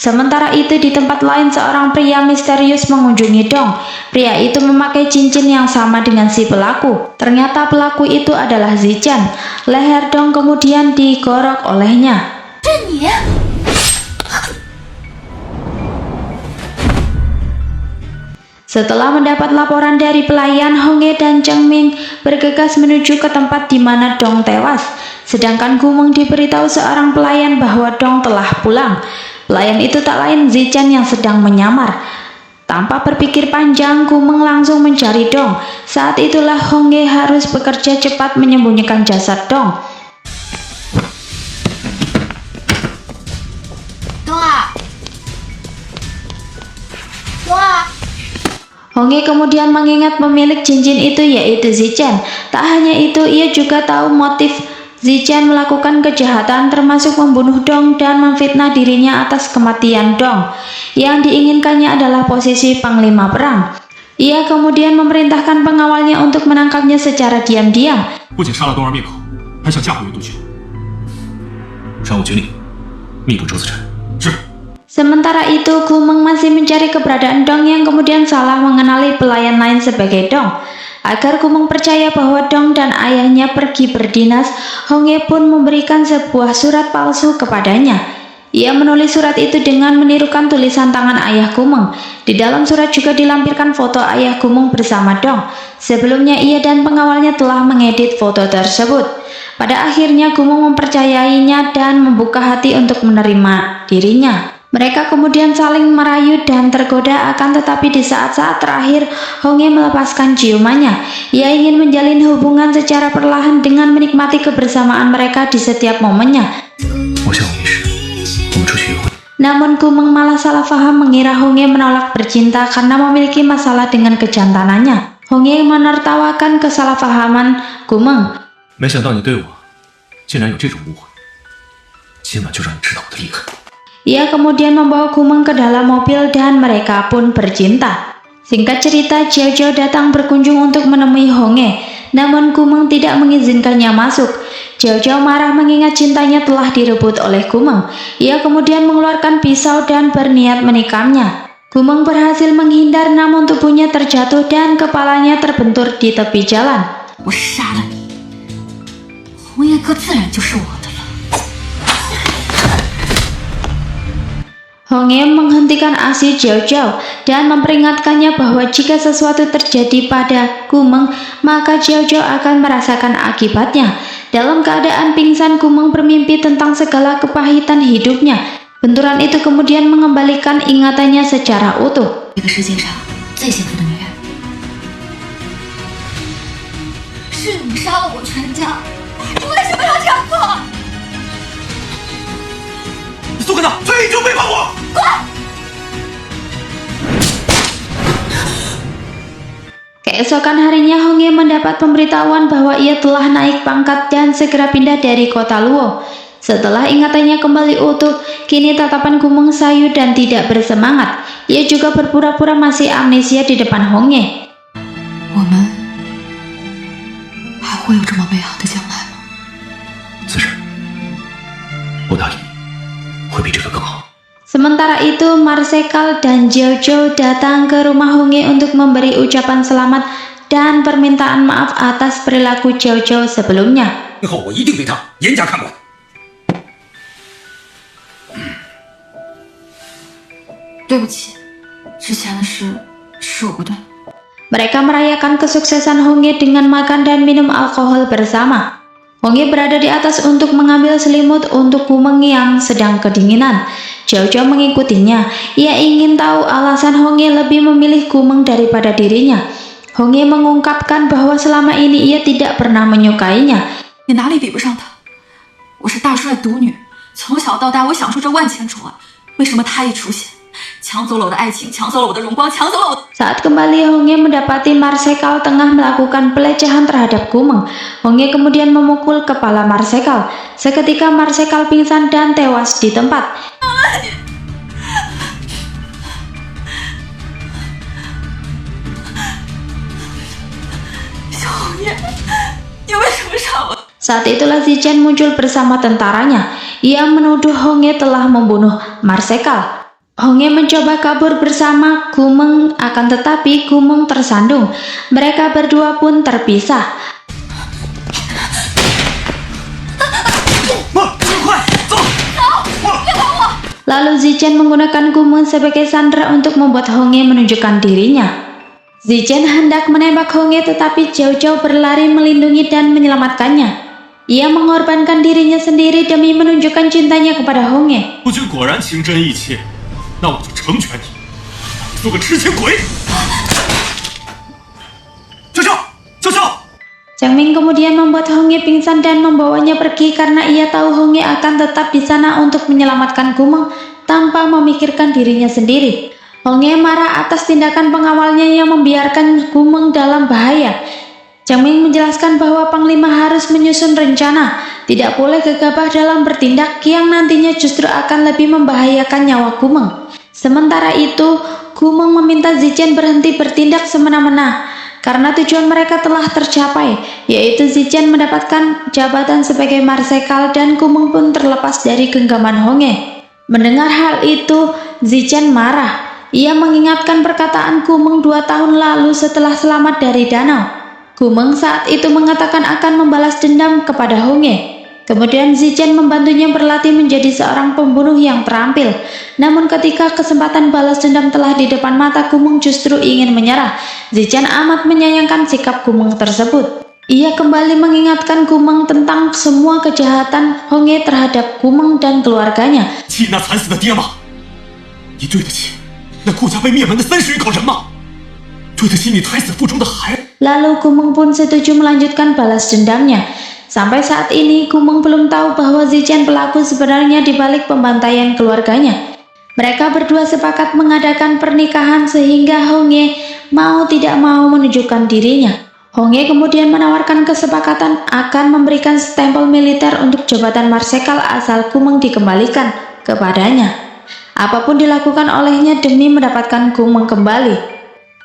Sementara itu di tempat lain seorang pria misterius mengunjungi Dong. Pria itu memakai cincin yang sama dengan si pelaku. Ternyata pelaku itu adalah Zijan. Leher Dong kemudian digorok olehnya. 这你？ Setelah mendapat laporan dari pelayan, Honge dan Cheng Ming bergegas menuju ke tempat di mana Dong tewas. Sedangkan Gumeng diberitahu seorang pelayan bahwa Dong telah pulang. Pelayan itu tak lain Zijan yang sedang menyamar. Tanpa berpikir panjang, Gumeng langsung mencari Dong. Saat itulah Honge harus bekerja cepat menyembunyikan jasad Dong. 东儿，东儿， Honge kemudian mengingat pemilik cincin itu yaitu Zijan. Tak hanya itu, ia juga tahu motif Zichen melakukan kejahatan termasuk membunuh Dong dan memfitnah dirinya atas kematian Dong. Yang diinginkannya adalah posisi panglima perang. Ia kemudian memerintahkan pengawalnya untuk menangkapnya secara diam-diam. 不仅杀了东儿灭口，还想嫁祸于杜鹃。传我军令，密捕周子辰。是。 Sementara itu, Gumeng masih mencari keberadaan Dong yang kemudian salah mengenali pelayan lain sebagai Dong. Agar Gumeng percaya bahwa Dong dan ayahnya pergi berdinas, Hongye pun memberikan sebuah surat palsu kepadanya. Ia menulis surat itu dengan menirukan tulisan tangan ayah Gumeng. Di dalam surat juga dilampirkan foto ayah Gumeng bersama Dong. Sebelumnya ia dan pengawalnya telah mengedit foto tersebut. Pada akhirnya Gumeng mempercayainya dan membuka hati untuk menerima dirinya. Mereka kemudian saling merayu dan tergoda, akan tetapi di saat-saat terakhir Hongye melepaskan ciumannya. Ia ingin menjalin hubungan secara perlahan dengan menikmati kebersamaan mereka di setiap momennya. Namun Gumeng malah salah paham mengira Hongye menolak bercinta karena memiliki masalah dengan kejantanannya. Hongye menertawakan kesalahpahaman Gumeng. 没想到你对我竟然有这种误会，今晚就让你知道我的厉害。 Ia kemudian membawa Gumeng ke dalam mobil dan mereka pun bercinta. Singkat cerita, Jiao Jiao datang berkunjung untuk menemui Hongye, namun Gumeng tidak mengizinkannya masuk. Jiao Jiao marah mengingat cintanya telah direbut oleh Gumeng. Ia kemudian mengeluarkan pisau dan berniat menikamnya. Gumeng berhasil menghindar, namun tubuhnya terjatuh dan kepalanya terbentur di tepi jalan. 我杀了你，红叶哥自然就是我的了。 Hongye menghentikan aksi Jiao Jiao dan memperingatkannya bahwa jika sesuatu terjadi pada Gumeng, maka Jiao Jiao akan merasakan akibatnya. Dalam keadaan pingsan, Gumeng bermimpi tentang segala kepahitan hidupnya. Benturan itu kemudian mengembalikan ingatannya secara utuh. 这个世界上最幸福的女人，是你杀了我全家，你为什么要这样做？ 苏科长，崔义军背叛我！ Keesokan harinya Hongye mendapat pemberitahuan bahwa ia telah naik pangkat dan segera pindah dari kota Luo. Setelah ingatannya kembali utuh, kini tatapan Gumeng sayu dan tidak bersemangat. Ia juga berpura-pura masih amnesia di depan Hongye. 我们还会有这么美好的将来吗？子辰，我答应你，会比这个更好。 Sementara itu, Marsekal dan Jiao Jiao datang ke rumah Hongye untuk memberi ucapan selamat dan permintaan maaf atas perilaku Jiao Jiao sebelumnya. 以后我一定对他严加看管。对不起，之前的事是我不对。 Mereka merayakan kesuksesan Hongye dengan makan dan minum alkohol bersama. Hongye berada di atas untuk mengambil selimut untuk Gumeng yang sedang kedinginan. Jiao Jiao mengikutinya. Ia ingin tahu alasan Hongye lebih memilih Gumeng daripada dirinya. Hongye mengungkapkan bahwa selama ini ia tidak pernah menyukainya. 你哪里比不上他？我是大帅独女，从小到大我享受着万千宠爱，为什么他一出现，抢走了我的爱情，抢走了我的荣光，抢走了我的…… Saat kembali, Hongye mendapati Marsekal tengah melakukan pelecehan terhadap Gumeng. Hongye kemudian memukul kepala Marsekal. Seketika Marsekal pingsan dan tewas di tempat. 小红叶，你为什么杀我？ Saat itulah Zichen muncul bersama tentaranya. Ia menuduh Hongye telah membunuh Marsekal. Hongye mencoba kabur bersama Gumeng, akan tetapi Gumeng tersandung. Mereka berdua pun terpisah. Lalu Zichen menggunakan Gumeng sebagai sandera untuk membuat Hongye menunjukkan dirinya. Zichen hendak menembak Hongye, tetapi Jiao Jiao berlari melindungi dan menyelamatkannya. Ia mengorbankan dirinya sendiri demi menunjukkan cintanya kepada Hongye. 夫君果然情真意切，那我就成全你，做个痴情鬼！潇潇，潇潇！ Chang Ming kemudian membuat Hongye pingsan dan membawanya pergi karena ia tahu Hongye akan tetap di sana untuk menyelamatkan Gumeng tanpa memikirkan dirinya sendiri. Hongye marah atas tindakan pengawalnya yang membiarkan Gumeng dalam bahaya. Chang Ming menjelaskan bahwa Panglima harus menyusun rencana. tidak boleh gegabah dalam bertindak yang nantinya justru akan lebih membahayakan nyawa Gumeng. Sementara itu, Gumeng meminta Zichen berhenti bertindak semena-mena karena tujuan mereka telah tercapai, yaitu Zichen mendapatkan jabatan sebagai marsekal dan Gumeng pun terlepas dari genggaman Honge. Mendengar hal itu, Zichen marah. Ia mengingatkan perkataan Gumeng 2 tahun lalu setelah selamat dari danau. Gumeng saat itu mengatakan akan membalas dendam kepada Honge. Kemudian Zichen membantunya berlatih menjadi seorang pembunuh yang terampil. Namun ketika kesempatan balas dendam telah di depan mata, Gumeng justru ingin menyerah. Zichen amat menyayangkan sikap Gumeng tersebut. Ia kembali mengingatkan Gumeng tentang semua kejahatan Honge terhadap Gumeng dan keluarganya. 起那惨死的爹吗？你对得起那顾家被灭门的30余口人吗？对得起你胎死腹中的孩儿？ Lalu Gumeng pun setuju melanjutkan balas dendamnya. Sampai saat ini Gumeng belum tahu bahwa Zichen pelaku sebenarnya di balik pembantaian keluarganya. Mereka berdua sepakat mengadakan pernikahan sehingga Honge mau tidak mau menunjukkan dirinya. Honge kemudian menawarkan kesepakatan akan memberikan stempel militer untuk jabatan marsekal asal Gumeng dikembalikan kepadanya. Apapun dilakukan olehnya demi mendapatkan Gumeng kembali.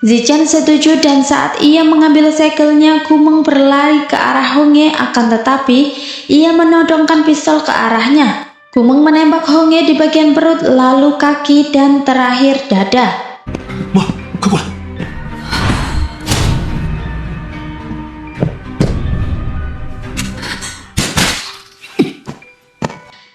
Zichen setuju dan saat ia mengambil segelnya, Gumeng berlari ke arah Honge, akan tetapi ia menodongkan pistol ke arahnya. Gumeng menembak Honge di bagian perut, lalu kaki dan terakhir dada. 妈，快过来！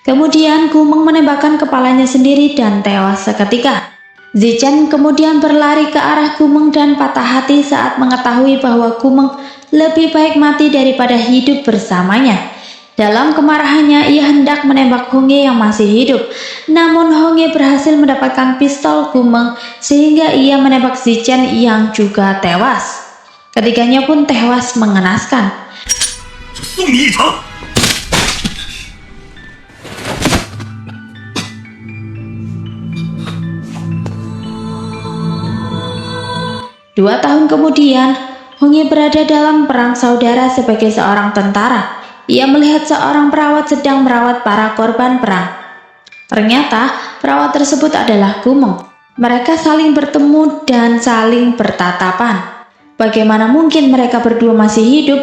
Kemudian Gumeng menembakkan kepalanya sendiri dan tewas seketika. Zichen kemudian berlari ke arah Gumeng dan patah hati saat mengetahui bahwa Gumeng lebih baik mati daripada hidup bersamanya. Dalam kemarahannya, ia hendak menembak Honge yang masih hidup. Namun Honge berhasil mendapatkan pistol Gumeng sehingga ia menembak Zichen yang juga tewas. Ketiganya pun tewas mengenaskan. 送你一程。 2 tahun kemudian, Honge berada dalam perang saudara sebagai seorang tentara. Ia melihat seorang perawat sedang merawat para korban perang. Ternyata, perawat tersebut adalah Gumeng. Mereka saling bertemu dan saling bertatapan. Bagaimana mungkin mereka berdua masih hidup